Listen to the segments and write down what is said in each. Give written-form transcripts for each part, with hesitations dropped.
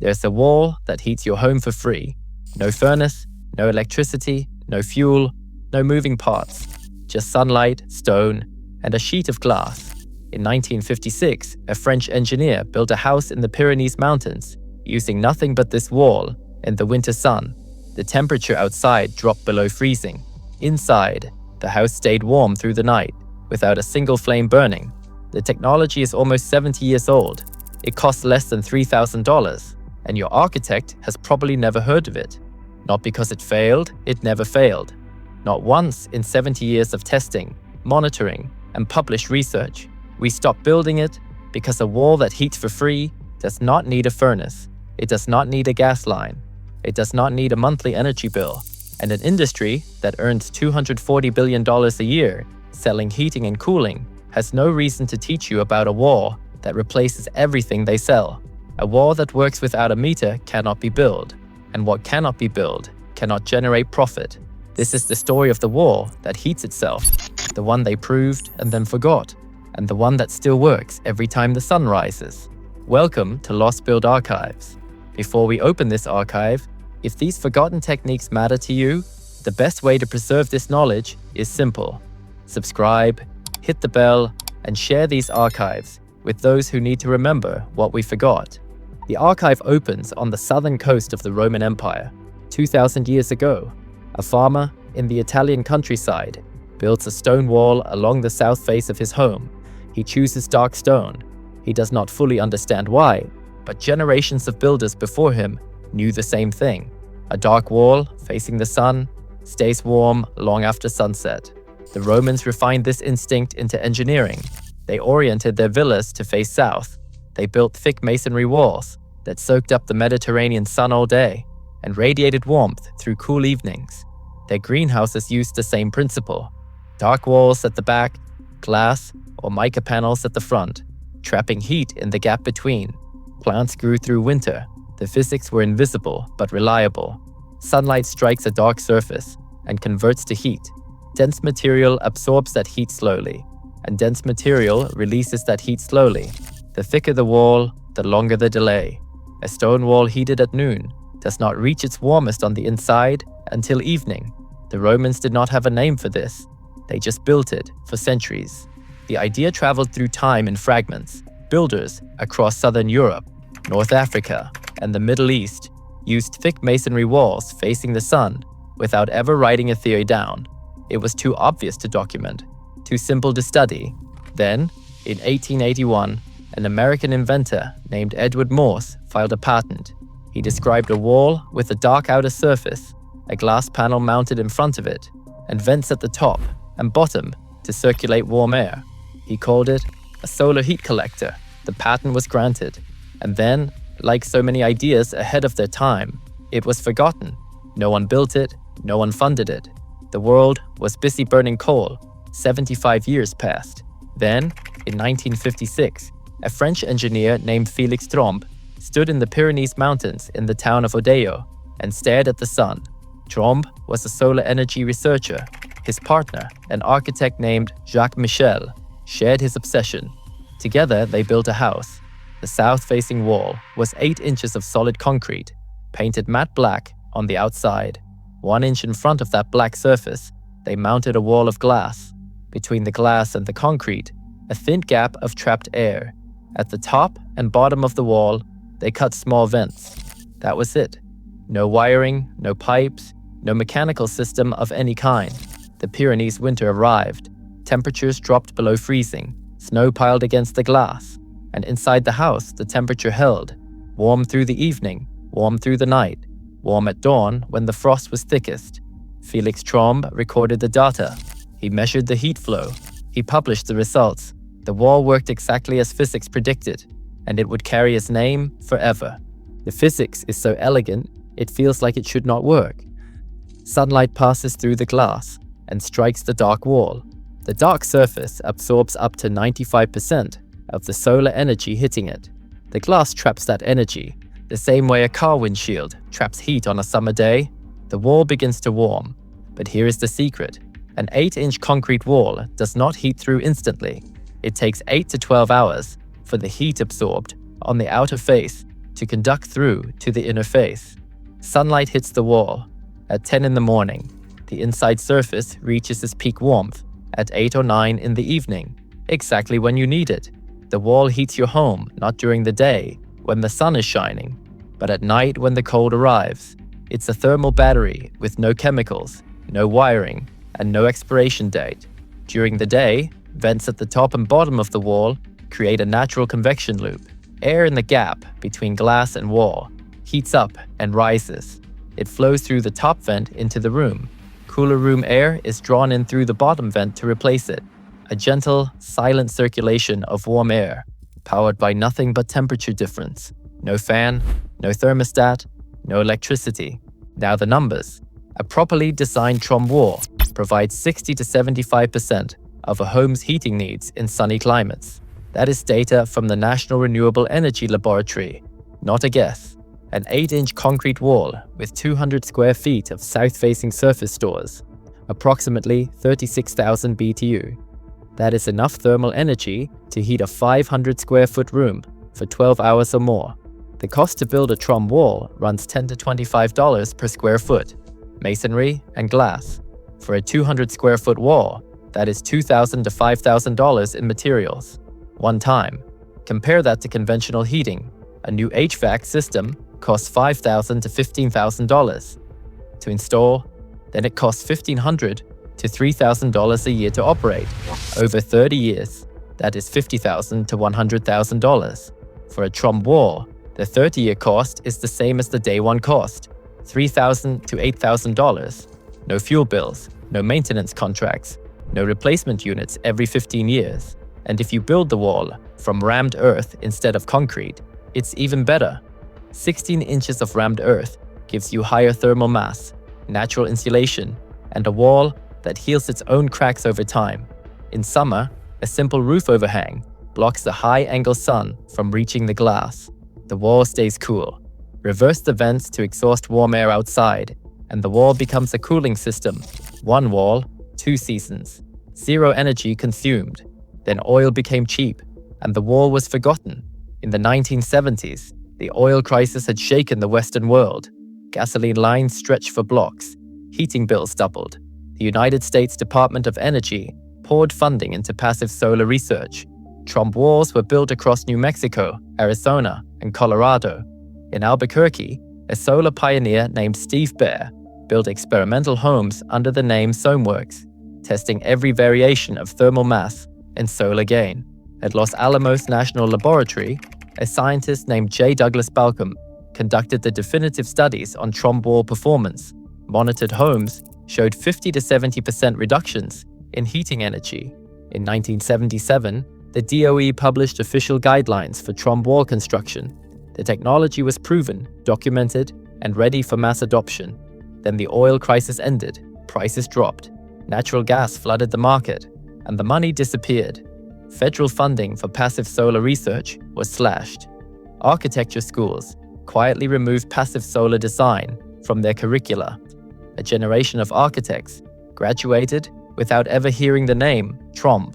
There's a wall that heats your home for free. No furnace, no electricity, no fuel, no moving parts. Just sunlight, stone, and a sheet of glass. In 1956, a French engineer built a house in the Pyrenees Mountains using nothing but this wall in the winter sun. The temperature outside dropped below freezing. Inside, the house stayed warm through the night, without a single flame burning. The technology is almost 70 years old. It costs less than $3,000, and your architect has probably never heard of it. Not because it never failed. Not once in 70 years of testing, monitoring, and published research. We stopped building it because a wall that heats for free does not need a furnace. It does not need a gas line. It does not need a monthly energy bill. And an industry that earns $240 billion a year selling heating and cooling has no reason to teach you about a wall that replaces everything they sell. A wall that works without a meter cannot be built, and what cannot be built cannot generate profit. This is the story of the wall that heats itself, the one they proved and then forgot, and the one that still works every time the sun rises. Welcome to Lost Build Archives. Before we open this archive, if these forgotten techniques matter to you, the best way to preserve this knowledge is simple. Subscribe, hit the bell, and share these archives with those who need to remember what we forgot. The archive opens on the southern coast of the Roman Empire. 2,000 years ago, a farmer in the Italian countryside builds a stone wall along the south face of his home. He chooses dark stone. He does not fully understand why, but generations of builders before him knew the same thing. A dark wall facing the sun stays warm long after sunset. The Romans refined this instinct into engineering. They oriented their villas to face south. They built thick masonry walls that soaked up the Mediterranean sun all day and radiated warmth through cool evenings. Their greenhouses used the same principle. Dark walls at the back, glass or mica panels at the front, trapping heat in the gap between. Plants grew through winter. The physics were invisible but reliable. Sunlight strikes a dark surface and converts to heat. Dense material absorbs that heat slowly, and dense material releases that heat slowly. The thicker the wall, the longer the delay. A stone wall heated at noon does not reach its warmest on the inside until evening. The Romans did not have a name for this. They just built it for centuries. The idea traveled through time in fragments. Builders across southern Europe, North Africa, and the Middle East used thick masonry walls facing the sun without ever writing a theory down. It was too obvious to document, too simple to study. Then, in 1881, an American inventor named Edward Morse filed a patent. He described a wall with a dark outer surface, a glass panel mounted in front of it, and vents at the top and bottom to circulate warm air. He called it a solar heat collector. The patent was granted, and then, like so many ideas ahead of their time, it was forgotten. No one built it, no one funded it. The world was busy burning coal. 75 years passed. Then, in 1956, a French engineer named Felix Trombe stood in the Pyrenees Mountains in the town of Odeo and stared at the sun. Trombe was a solar energy researcher. His partner, an architect named Jacques Michel, shared his obsession. Together, they built a house. The south-facing wall was 8 inches of solid concrete, painted matte black on the outside. 1 inch in front of that black surface, they mounted a wall of glass. Between the glass and the concrete, a thin gap of trapped air. At the top and bottom of the wall, they cut small vents. That was it. No wiring, no pipes, no mechanical system of any kind. The Pyrenees winter arrived. Temperatures dropped below freezing. Snow piled against the glass. And inside the house, the temperature held. Warm through the evening, warm through the night, warm at dawn when the frost was thickest. Felix Trombe recorded the data. He measured the heat flow. He published the results. The wall worked exactly as physics predicted, and it would carry his name forever. The physics is so elegant, it feels like it should not work. Sunlight passes through the glass and strikes the dark wall. The dark surface absorbs up to 95% of the solar energy hitting it. The glass traps that energy, the same way a car windshield traps heat on a summer day. The wall begins to warm. But here is the secret. An 8-inch concrete wall does not heat through instantly. It takes 8 to 12 hours for the heat absorbed on the outer face to conduct through to the inner face. Sunlight hits the wall. At 10 in the morning, the inside surface reaches its peak warmth at 8 or 9 in the evening, exactly when you need it. The wall heats your home not during the day, when the sun is shining, but at night when the cold arrives. It's a thermal battery with no chemicals, no wiring, and no expiration date. During the day, vents at the top and bottom of the wall create a natural convection loop. Air in the gap between glass and wall heats up and rises. It flows through the top vent into the room. Cooler room air is drawn in through the bottom vent to replace it. A gentle, silent circulation of warm air, powered by nothing but temperature difference. No fan, no thermostat, no electricity. Now the numbers. A properly designed Trombe wall provides 60 to 75% of a home's heating needs in sunny climates. That is data from the National Renewable Energy Laboratory. Not a guess. An 8-inch concrete wall with 200 square feet of south-facing surface stores, approximately 36,000 BTU. That is enough thermal energy to heat a 500 square foot room for 12 hours or more. The cost to build a Trombe wall runs $10 to $25 per square foot, masonry and glass. For a 200 square foot wall, that is $2,000 to $5,000 in materials. One time. Compare that to conventional heating. A new HVAC system costs $5,000 to $15,000 to install, then it costs $1,500 to $3,000 a year to operate. Over 30 years, that is $50,000 to $100,000. For a Trombe wall, the 30-year cost is the same as the day one cost, $3,000 to $8,000. No fuel bills, no maintenance contracts, no replacement units every 15 years. And if you build the wall from rammed earth instead of concrete, it's even better. 16 inches of rammed earth gives you higher thermal mass, natural insulation, and a wall that heals its own cracks over time. In summer, a simple roof overhang blocks the high-angle sun from reaching the glass. The wall stays cool. Reverse the vents to exhaust warm air outside, and the wall becomes a cooling system. One wall, 2 seasons. Zero energy consumed. Then oil became cheap, and the wall was forgotten. In the 1970s, the oil crisis had shaken the Western world. Gasoline lines stretched for blocks. Heating bills doubled. The United States Department of Energy poured funding into passive solar research. Trombe walls were built across New Mexico, Arizona, and Colorado. In Albuquerque, a solar pioneer named Steve Baer built experimental homes under the name Someworks, testing every variation of thermal mass and solar gain. At Los Alamos National Laboratory, a scientist named J. Douglas Balcom conducted the definitive studies on Trombe wall performance. Monitored homes showed 50 to 70% reductions in heating energy. In 1977, the DOE published official guidelines for Trombe wall construction. The technology was proven, documented, and ready for mass adoption. Then the oil crisis ended, prices dropped, natural gas flooded the market, and the money disappeared. Federal funding for passive solar research was slashed. Architecture schools quietly removed passive solar design from their curricula. A generation of architects graduated without ever hearing the name Trombe.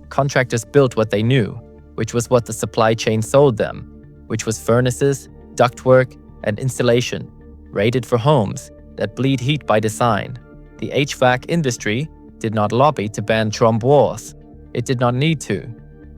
Contractors built what they knew, which was what the supply chain sold them, which was furnaces, ductwork, and insulation, rated for homes that bleed heat by design. The HVAC industry did not lobby to ban Trombe walls. It did not need to.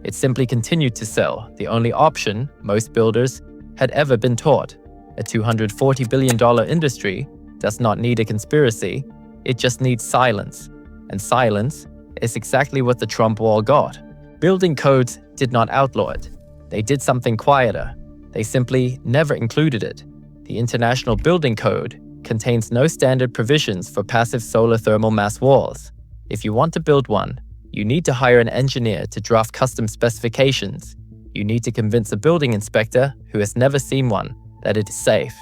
It simply continued to sell the only option most builders had ever been taught. A $240 billion industry does not need a conspiracy, it just needs silence. And silence is exactly what the Trombe wall got. Building codes did not outlaw it. They did something quieter. They simply never included it. The International Building Code contains no standard provisions for passive solar thermal mass walls. If you want to build one, you need to hire an engineer to draft custom specifications. You need to convince a building inspector who has never seen one that it is safe.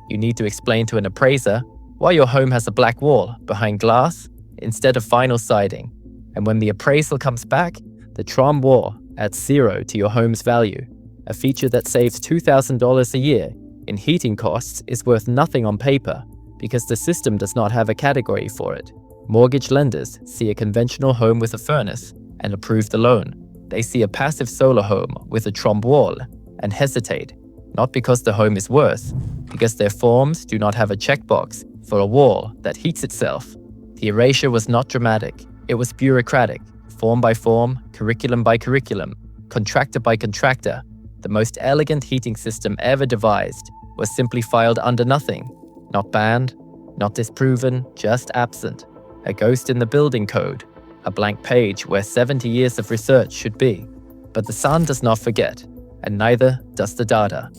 You need to explain to an appraiser why your home has a black wall behind glass instead of vinyl siding. And when the appraisal comes back, the Trombe wall adds 0 to your home's value. A feature that saves $2,000 a year in heating costs is worth nothing on paper because the system does not have a category for it. Mortgage lenders see a conventional home with a furnace and approve the loan. They see a passive solar home with a Trombe wall and hesitate. not because the home is worse, because their forms do not have a checkbox for a wall that heats itself. The erasure was not dramatic, it was bureaucratic, form by form, curriculum by curriculum, contractor by contractor. The most elegant heating system ever devised was simply filed under nothing, not banned, not disproven, just absent. A ghost in the building code, a blank page where 70 years of research should be. But the sun does not forget, and neither does the data.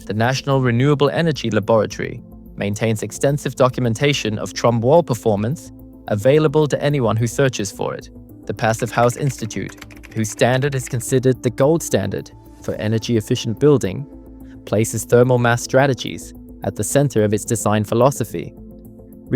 The National Renewable Energy Laboratory maintains extensive documentation of Trombe wall performance, available to anyone who searches for it. The Passive House Institute, whose standard is considered the gold standard for energy-efficient building, places thermal mass strategies at the center of its design philosophy.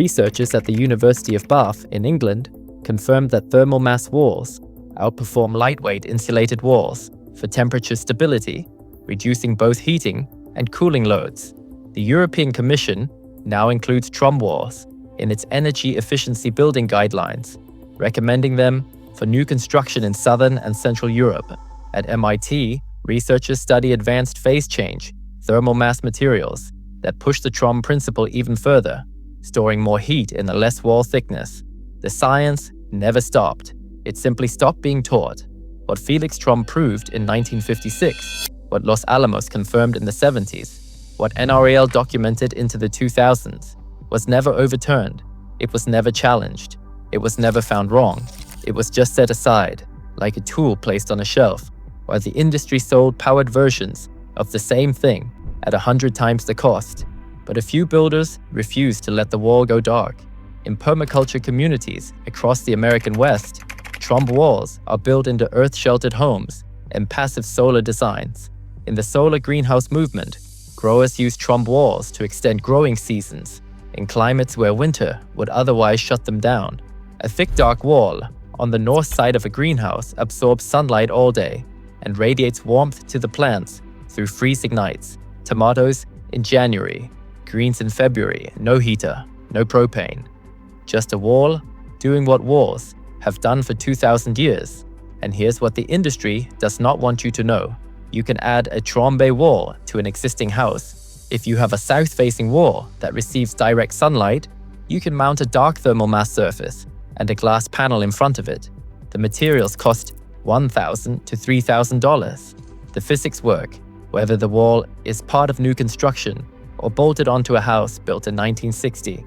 Researchers at the University of Bath in England confirmed that thermal mass walls outperform lightweight insulated walls for temperature stability, reducing both heating and cooling loads. The European Commission now includes Trombe walls in its energy efficiency building guidelines, recommending them for new construction in southern and central Europe. At MIT, researchers study advanced phase change thermal mass materials that push the Trombe principle even further, storing more heat in a less wall thickness. The science never stopped. It simply stopped being taught. What Felix Trombe proved in 1956, what Los Alamos confirmed in the 70s, what NREL documented into the 2000s, was never overturned. It was never challenged. It was never found wrong. It was just set aside, like a tool placed on a shelf, while the industry sold powered versions of the same thing at 100 times the cost. But a few builders refused to let the wall go dark. In permaculture communities across the American West, Trombe walls are built into earth-sheltered homes and passive solar designs. In the solar greenhouse movement, growers use Trombe walls to extend growing seasons in climates where winter would otherwise shut them down. A thick dark wall on the north side of a greenhouse absorbs sunlight all day and radiates warmth to the plants through freezing nights. Tomatoes in January, greens in February, no heater, no propane. Just a wall doing what walls have done for 2,000 years. And here's what the industry does not want you to know. You can add a Trombe wall to an existing house. If you have a south-facing wall that receives direct sunlight, you can mount a dark thermal mass surface and a glass panel in front of it. The materials cost $1,000 to $3,000. The physics work, whether the wall is part of new construction or bolted onto a house built in 1960.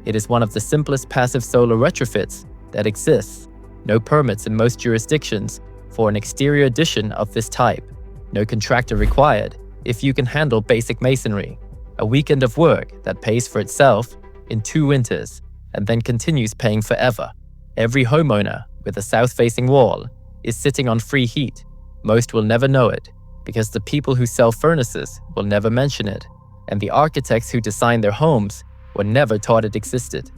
It is one of the simplest passive solar retrofits that exists. No permits in most jurisdictions for an exterior addition of this type. No contractor required if you can handle basic masonry. A weekend of work that pays for itself in 2 winters and then continues paying forever. Every homeowner with a south-facing wall is sitting on free heat. Most will never know it because the people who sell furnaces will never mention it, and the architects who design their homes were never taught it existed.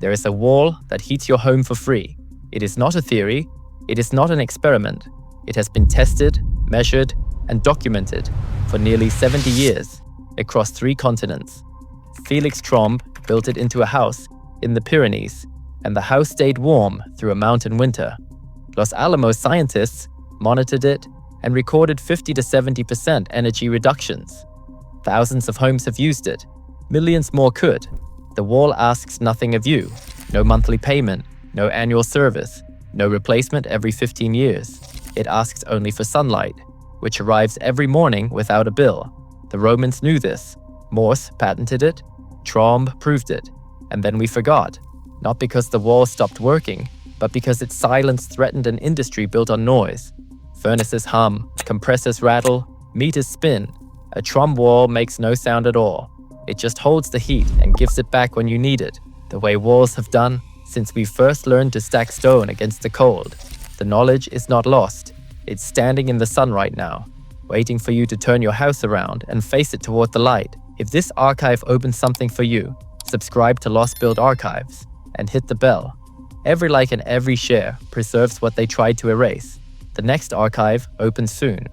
There is a wall that heats your home for free. It is not a theory. It is not an experiment. It has been tested, measured, and documented for nearly 70 years across 3 continents. Felix Trombe built it into a house in the Pyrenees, and the house stayed warm through a mountain winter. Los Alamos scientists monitored it and recorded 50 to 70% energy reductions. Thousands of homes have used it. Millions more could. The wall asks nothing of you. No monthly payment, no annual service, no replacement every 15 years. It asks only for sunlight, which arrives every morning without a bill. The Romans knew this. Morse patented it. Trombe proved it. And then we forgot. Not because the wall stopped working, but because its silence threatened an industry built on noise. Furnaces hum, compressors rattle, meters spin. A Trombe wall makes no sound at all. It just holds the heat and gives it back when you need it, the way walls have done since we first learned to stack stone against the cold. The knowledge is not lost. It's standing in the sun right now, waiting for you to turn your house around and face it toward the light. If this archive opens something for you, subscribe to Lost Build Archives and hit the bell. Every like and every share preserves what they tried to erase. The next archive opens soon.